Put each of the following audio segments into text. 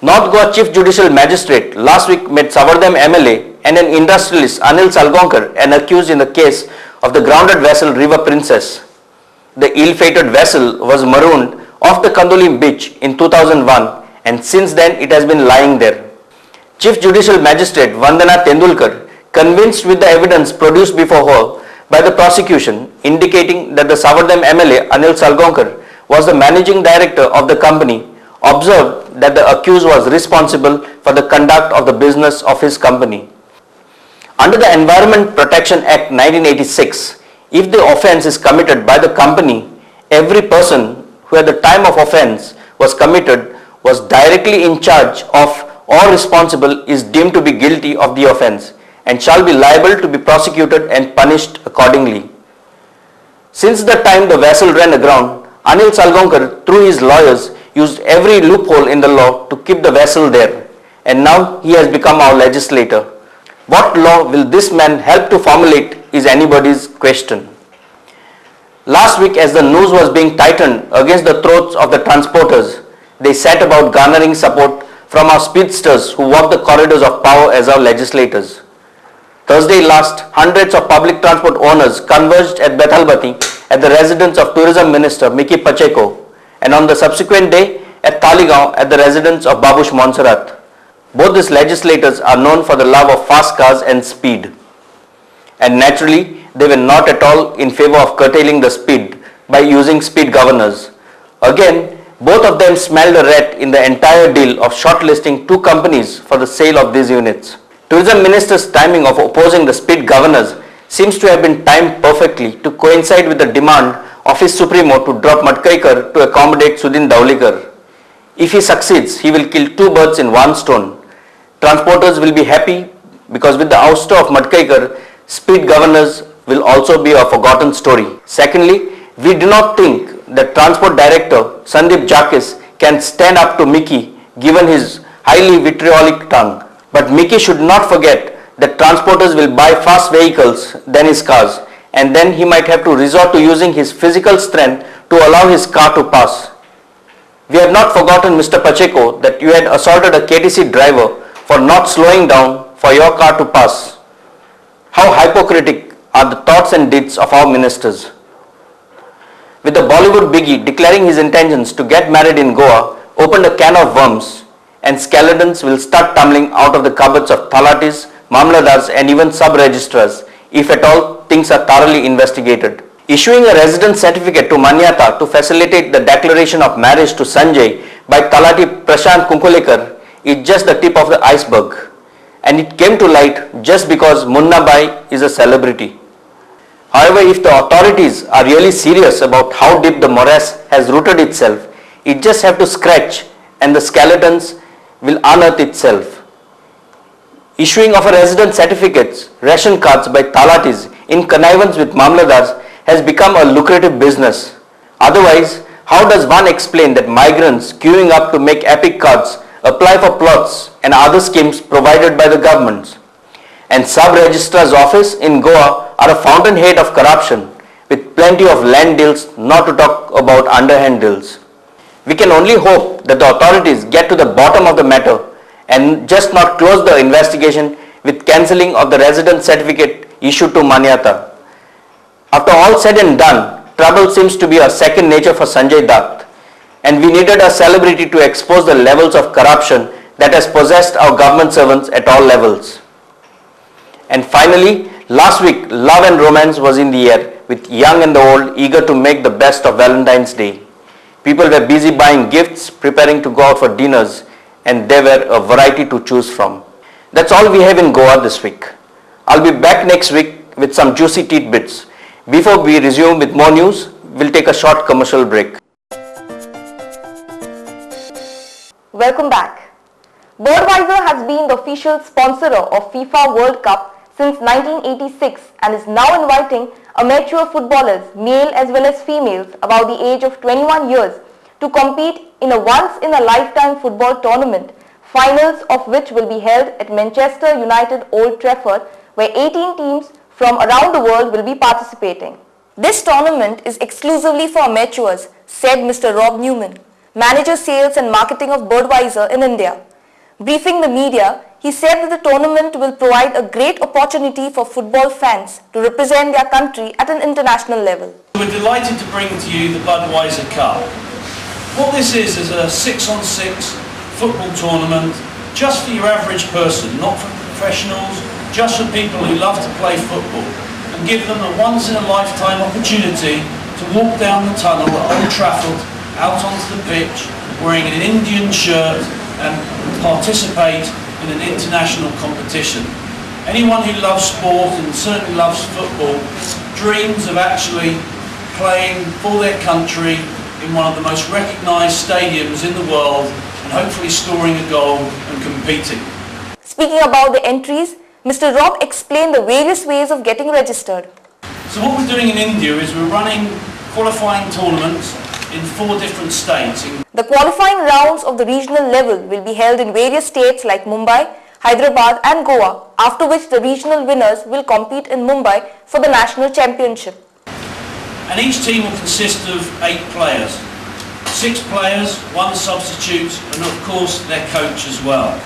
North Goa Chief Judicial Magistrate last week met Savardam MLA and an industrialist Anil Salgaonkar and accused in the case of the grounded vessel River Princess. The ill-fated vessel was marooned off the Kandolim beach in 2001 and since then it has been lying there. Chief Judicial Magistrate Vandana Tendulkar, convinced with the evidence produced before her by the prosecution indicating that the Savardam MLA Anil Salgaonkar was the managing director of the company, observed that the accused was responsible for the conduct of the business of his company. Under the Environment Protection Act 1986, if the offence is committed by the company, every person who at the time of offence was committed was directly in charge of or responsible is deemed to be guilty of the offence and shall be liable to be prosecuted and punished accordingly. Since the time the vessel ran aground, Anil Salgaonkar, through his lawyers, used every loophole in the law to keep the vessel there, and now he has become our legislator. What law will this man help to formulate is anybody's question. Last week, as the noose was being tightened against the throats of the transporters, they set about garnering support from our speedsters who walk the corridors of power as our legislators. Thursday last, hundreds of public transport owners converged at Bethalbati at the residence of Tourism Minister Miki Pacheco, and on the subsequent day at Taligaon at the residence of Babush Monserrat. Both these legislators are known for the love of fast cars and speed. And naturally, they were not at all in favor of curtailing the speed by using speed governors. Again, both of them smelled a rat in the entire deal of shortlisting two companies for the sale of these units. Tourism Minister's timing of opposing the speed governors seems to have been timed perfectly to coincide with the demand of his supremo to drop Madkaikar to accommodate Sudin Daulikar. If he succeeds, he will kill two birds in one stone. Transporters will be happy because with the ouster of Madkaikar, speed governors will also be a forgotten story. Secondly, we do not think that Transport Director Sandeep Jakis can stand up to Miki given his highly vitriolic tongue. But Miki should not forget that transporters will buy fast vehicles than his cars, and then he might have to resort to using his physical strength to allow his car to pass. We have not forgotten, Mr. Pacheco, that you had assaulted a KTC driver for not slowing down for your car to pass. How hypocritical are the thoughts and deeds of our ministers. With the Bollywood biggie declaring his intentions to get married in Goa opened a can of worms, and skeletons will start tumbling out of the cupboards of Thalatis, Mamladars and even sub-registrars if at all things are thoroughly investigated. Issuing a residence certificate to Manyata to facilitate the declaration of marriage to Sanjay by Talati Prashant Kunkulekar is just the tip of the iceberg, and it came to light just because Munna Bai is a celebrity. However, if the authorities are really serious about how deep the morass has rooted itself, it just have to scratch and the skeletons will unearth itself. Issuing of a residence certificates, ration cards by Talatis in connivance with Mamladars has become a lucrative business. Otherwise, how does one explain that migrants queuing up to make epic cards apply for plots and other schemes provided by the governments? And sub-registrar's office in Goa are a fountainhead of corruption with plenty of land deals, not to talk about underhand deals. We can only hope that the authorities get to the bottom of the matter and just not close the investigation with cancelling of the residence certificate issued to Manyata. After all said and done, trouble seems to be a second nature for Sanjay Dutt, and we needed a celebrity to expose the levels of corruption that has possessed our government servants at all levels. And finally, last week, love and romance was in the air, with young and the old eager to make the best of Valentine's Day. People were busy buying gifts, preparing to go out for dinners, and there were a variety to choose from. That's all we have in Goa this week. I'll be back next week with some juicy tidbits. Before we resume with more news, we'll take a short commercial break. Welcome back. Budweiser has been the official sponsor of FIFA World Cup since 1986 and is now inviting amateur footballers, male as well as females, above the age of 21 years to compete in a once-in-a-lifetime football tournament, finals of which will be held at Manchester United Old Trafford, where 18 teams from around the world will be participating. This tournament is exclusively for amateurs, said Mr. Rob Newman, Manager Sales and Marketing of Budweiser in India. Briefing the media, he said that the tournament will provide a great opportunity for football fans to represent their country at an international level. We're delighted to bring to you the Budweiser Cup. What this is a 6-on-6 football tournament just for your average person, not for professionals, just for people who love to play football, and give them a once-in-a-lifetime opportunity to walk down the tunnel at Old Trafford, out onto the pitch, wearing an Indian shirt and participate in an international competition. Anyone who loves sport and certainly loves football dreams of actually playing for their country in one of the most recognised stadiums in the world and hopefully scoring a goal and competing. Speaking about the entries, Mr. Rob explained the various ways of getting registered. So what we're doing in India is we're running qualifying tournaments in 4 different states. The qualifying rounds of the regional level will be held in various states like Mumbai, Hyderabad and Goa, after which the regional winners will compete in Mumbai for the national championship. And each team will consist of 8 players. 6 players, 1 substitute, and of course their coach as well.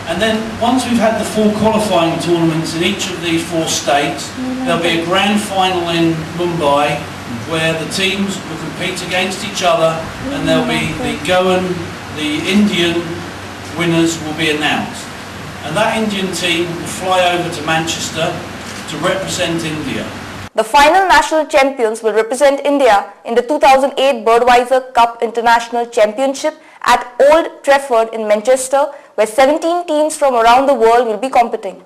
And then once we've had the 4 qualifying tournaments in each of these 4 states, there'll be a grand final in Mumbai where the teams will compete against each other, and there'll be the Goan, the Indian winners will be announced. And that Indian team will fly over to Manchester to represent India. The final national champions will represent India in the 2008 Budweiser Cup International Championship at Old Trafford in Manchester, where 17 teams from around the world will be competing.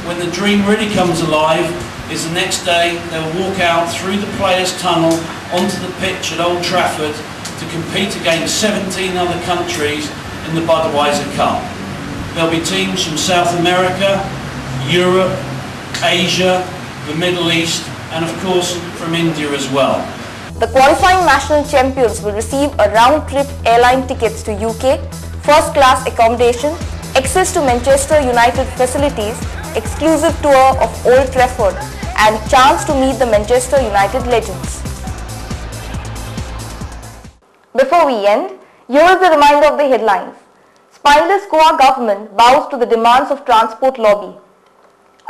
When the dream really comes alive is the next day they'll walk out through the players' tunnel onto the pitch at Old Trafford to compete against 17 other countries in the Budweiser Cup. There'll be teams from South America, Europe, Asia, the Middle East, and of course from India as well. The qualifying national champions will receive a round-trip airline tickets to UK, first-class accommodation, access to Manchester United facilities, exclusive tour of Old Trafford, and chance to meet the Manchester United legends. Before we end, here is a reminder of the headlines. Spineless Goa government bows to the demands of transport lobby.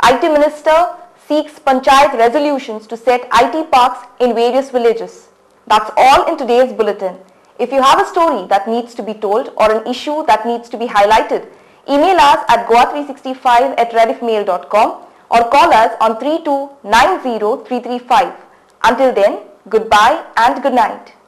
IT Minister seeks Panchayat resolutions to set IT parks in various villages. That's all in today's bulletin. If you have a story that needs to be told or an issue that needs to be highlighted, email us at goa365@rediffmail.com or call us on 3290 335. Until then, goodbye and good night.